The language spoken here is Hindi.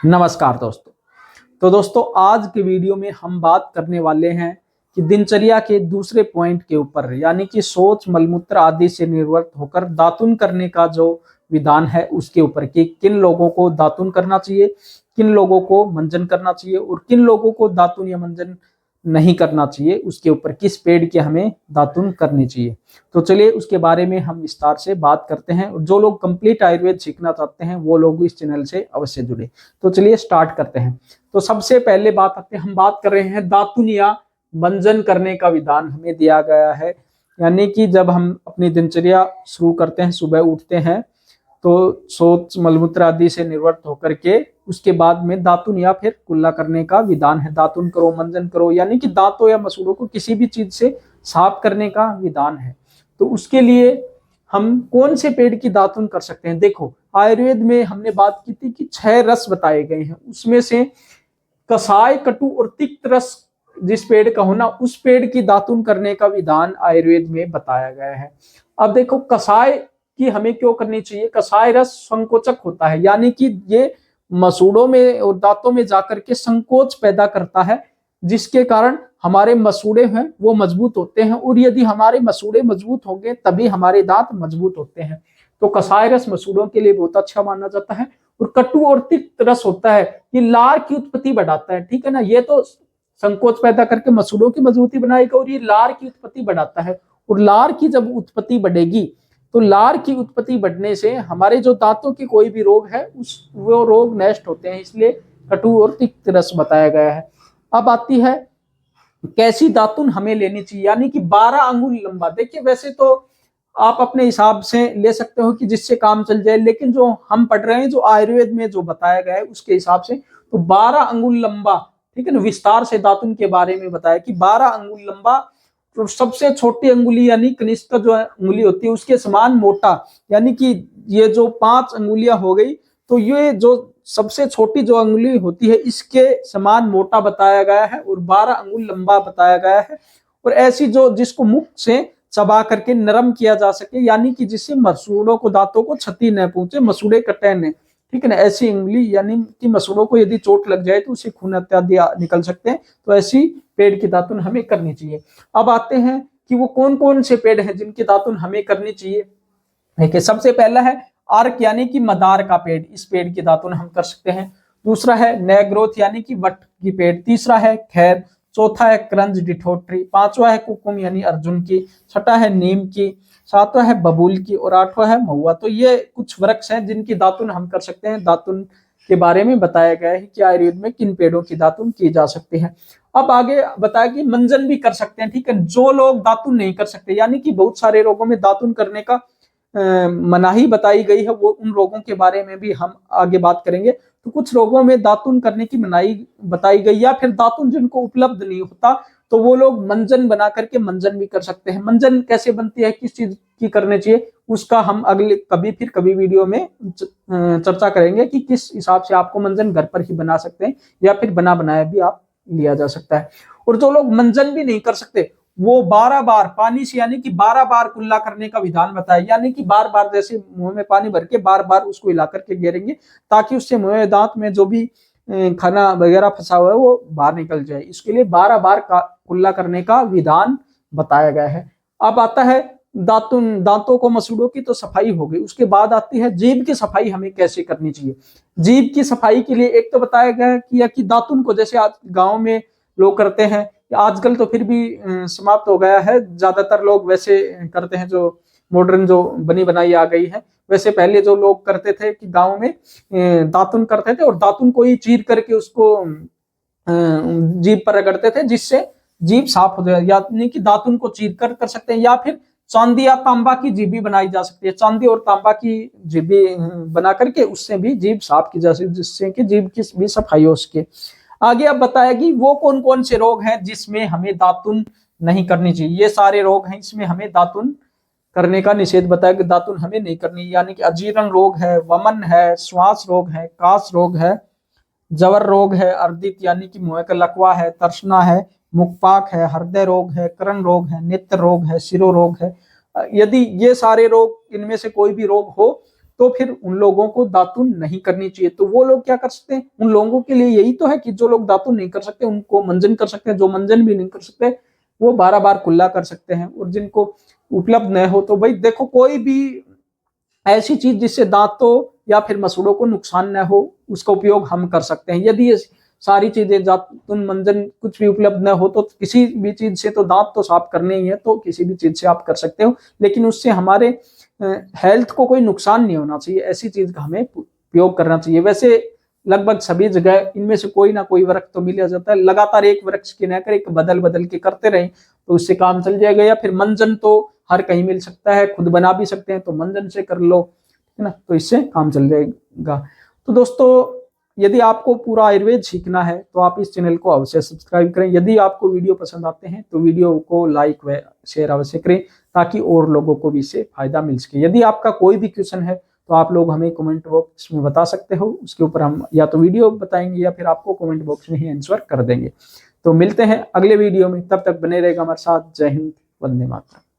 नमस्कार दोस्तों। तो दोस्तों आज के वीडियो में हम बात करने वाले हैं कि दिनचर्या के दूसरे पॉइंट के ऊपर, यानी कि शौच मलमूत्र आदि से निर्वृत्त होकर दातुन करने का जो विधान है उसके ऊपर कि किन लोगों को दातुन करना चाहिए, किन लोगों को मंजन करना चाहिए और किन लोगों को दातुन या मंजन नहीं करना चाहिए, उसके ऊपर किस पेड़ के हमें दातुन करनी चाहिए। तो चलिए उसके बारे में हम विस्तार से बात करते हैं और जो लोग कंप्लीट आयुर्वेद सीखना चाहते हैं वो लोग इस चैनल से अवश्य जुड़े। तो चलिए स्टार्ट करते हैं। तो सबसे पहले बात आते हैं, हम बात कर रहे हैं दातुन या मंजन करने का विधान हमें दिया गया है। यानी कि जब हम अपनी दिनचर्या शुरू करते हैं, सुबह उठते हैं तो शौच मलमूत्र आदि से निवृत्त होकर के उसके बाद में दातुन या फिर कुल्ला करने का विधान है। दातुन करो, मंजन करो, यानी कि दांतों या मसूड़ों को किसी भी चीज से साफ करने का विधान है। तो उसके लिए हम कौन से पेड़ की दातुन कर सकते हैं। देखो, आयुर्वेद में हमने बात की थी कि 6 रस बताए गए हैं, उसमें से कसाय, कटु और तिक्त रस जिस पेड़ का होना, उस पेड़ की दातुन करने का विधान आयुर्वेद में बताया गया है। अब देखो, कसाय की हमें क्यों करनी चाहिए। कसाय रस संकोचक होता है, यानी कि ये मसूड़ों में और दांतों में जाकर के संकोच पैदा करता है, जिसके कारण हमारे मसूड़े हैं वो मजबूत होते हैं, और यदि हमारे मसूड़े मजबूत होंगे तभी हमारे दांत मजबूत होते हैं। तो कसाय रस मसूड़ों के लिए बहुत अच्छा माना जाता है। और कटु और तिक्त रस होता है, ये लार की उत्पत्ति बढ़ाता है। ठीक है ना, ये तो संकोच पैदा करके मसूड़ों की मजबूती बनाएगा और ये लार की उत्पत्ति बढ़ाता है। और लार की जब उत्पत्ति बढ़ेगी तो लार की उत्पत्ति बढ़ने से हमारे जो दांतों के कोई भी रोग है वो रोग नष्ट होते हैं, इसलिए कटु और तिक्त रस बताया गया है। अब आती है कैसी दातुन हमें लेनी चाहिए, यानी कि 12 अंगुल लंबा। देखिए, वैसे तो आप अपने हिसाब से ले सकते हो कि जिससे काम चल जाए, लेकिन जो हम पढ़ रहे हैं, जो आयुर्वेद में जो बताया गया है उसके हिसाब से तो 12 अंगुल लंबा, ठीक है ना, विस्तार से दातुन के बारे में बताया कि 12 अंगुल लंबा। तो सबसे छोटी अंगुली यानी कनिष्ठ जो अंगुली होती है उसके समान मोटा, यानी कि ये जो 5 अंगुलियां हो गई, तो ये जो सबसे छोटी जो अंगुली होती है इसके समान मोटा बताया गया है और 12 अंगुल लंबा बताया गया है। और ऐसी जो जिसको मुख से चबा करके नरम किया जा सके, यानी कि जिससे मसूड़ों को, दांतों को क्षति न पहुंचे, मसूड़े कटे न, ठीक है ना, ऐसी अंगुली, यानी कि मसूड़ों को यदि चोट लग जाए तो उसे खून इत्यादि निकल सकते हैं, तो ऐसी पेड़ की दातुन हमें करनी चाहिए। अब आते हैं कि वो कौन कौन से पेड़ हैं जिनकी दातुन हमें करनी चाहिए। देखिए, सबसे पहला है आर्क, यानी कि मदार का पेड़, इस पेड़ की दातुन हम कर सकते हैं। दूसरा है नय ग्रोथ, यानी कि वट की पेड़। तीसरा है खैर। चौथा है क्रंज डिठोट्री। पांचवा है कुकुम यानी अर्जुन की। छठा है नीम की। सातवां है बबूल की और आठवां है महुआ। तो ये कुछ वृक्ष हैं जिनकी दातुन हम कर सकते हैं। दातुन के बारे में बताया गया है कि आयुर्वेद में किन पेड़ों की दातुन की जा सकती है। अब आगे बताया कि मंजन भी कर सकते हैं। ठीक है, जो लोग दातुन नहीं कर सकते, यानी कि बहुत सारे रोगों में दातुन करने का मनाही बताई गई है, वो उन रोगों के बारे में भी हम आगे बात करेंगे। तो कुछ रोगों में दातुन करने की मनाही बताई गई, या फिर दातुन जिनको उपलब्ध नहीं होता तो वो लोग मंजन बना करके मंजन भी कर सकते हैं। मंजन कैसे बनती है, किस चीज की करनी चाहिए, उसका हम अगले कभी वीडियो में चर्चा करेंगे कि किस हिसाब से आपको मंजन घर पर ही बना सकते हैं या फिर बना बनाया भी आप लिया जा सकता है। और जो लोग मंजन भी नहीं कर सकते वो 12 बार पानी से, यानी कि 12 बार कुल्ला करने का विधान बताया, यानी कि बार बार जैसे मुंह में पानी भर के बार बार उसको हिला करके गिरेंगे ताकि उससे मुंह दांत में जो भी खाना वगैरह फंसा हुआ है वो बाहर निकल जाए। इसके लिए 12 बार का कुल्ला करने का विधान बताया गया है। अब आता है दातुन, दांतों को मसूड़ों की तो सफाई हो गई, उसके बाद आती है जीभ की सफाई हमें कैसे करनी चाहिए। जीभ की सफाई के लिए एक तो बताया गया है कि दातुन को जैसे आज गाँव में लोग करते हैं, आजकल तो फिर भी समाप्त हो गया है, ज्यादातर लोग वैसे करते हैं, जो मॉडर्न जो बनी बनाई आ गई है। वैसे पहले जो लोग करते थे कि गांव में दातुन करते थे और दातुन को ही चीर करके उसको जीभ पर रगड़ते थे जिससे जीभ साफ हो जाए, यानी कि दातुन को चीर कर सकते हैं। या फिर चांदी या तांबा की जीभ भी बनाई जा सकती है, चांदी और तांबा की जीभ भी बना करके उससे भी जीभ साफ की जा सकती है, जिससे कि जीभ की भी सफाई हो सके। आगे अब बताया कि वो कौन कौन से रोग हैं जिसमें हमें दातुन नहीं करनी चाहिए। ये सारे रोग हैं, इसमें हमें दातुन करने का निषेध बताया कि दातुन हमें नहीं करनी, यानी कि अजीर्ण रोग है, वमन है, श्वास रोग है, काश रोग है, जवर रोग है, अर्दित यानी कि मुंह का लकवा है, तर्शना है, मुखपाक है, हृदय रोग है, कर्ण रोग है, नेत्र रोग है, शिरो रोग है। यदि ये सारे रोग, इनमें से कोई भी रोग हो तो फिर उन लोगों को दातुन नहीं करनी चाहिए। तो वो लोग क्या कर सकते हैं, उन लोगों के लिए यही तो है कि जो लोग दातुन नहीं कर सकते उनको मंजन कर सकते हैं, जो मंजन भी नहीं कर सकते वो 12 बार कुल्ला कर सकते हैं। और जिनको उपलब्ध न हो तो भाई देखो, कोई भी ऐसी चीज जिससे दांतों या फिर मसूड़ों को नुकसान न हो उसका उपयोग हम कर सकते हैं। यदि ये सारी चीजें दातुन मंजन कुछ भी उपलब्ध न हो तो किसी भी चीज से, तो दांत तो साफ करने ही है तो किसी भी चीज से आप कर सकते हो, लेकिन उससे हमारे हेल्थ को कोई नुकसान नहीं होना चाहिए, ऐसी चीज का हमें उपयोग करना चाहिए। वैसे लगभग सभी जगह इनमें से कोई ना कोई वृक्ष तो मिल जाता है, लगातार एक वृक्ष की न कर एक बदल बदल के करते रहे तो उससे काम चल जाएगा। या फिर मंजन तो हर कहीं मिल सकता है, खुद बना भी सकते हैं तो मंजन से कर लो, है ना, तो इससे काम चल जाएगा। तो दोस्तों यदि आपको पूरा आयुर्वेद सीखना है तो आप इस चैनल को अवश्य सब्सक्राइब करें। यदि आपको वीडियो पसंद आते हैं तो वीडियो को लाइक व शेयर अवश्य करें ताकि और लोगों को भी इससे फायदा मिल सके। यदि आपका कोई भी क्वेश्चन है तो आप लोग हमें कमेंट बॉक्स में बता सकते हो, उसके ऊपर हम या तो वीडियो बताएंगे या फिर आपको कमेंट बॉक्स में ही आंसर कर देंगे। तो मिलते हैं अगले वीडियो में, तब तक बने रहेगा हमारे साथ। जय हिंद, वंदे मातरम।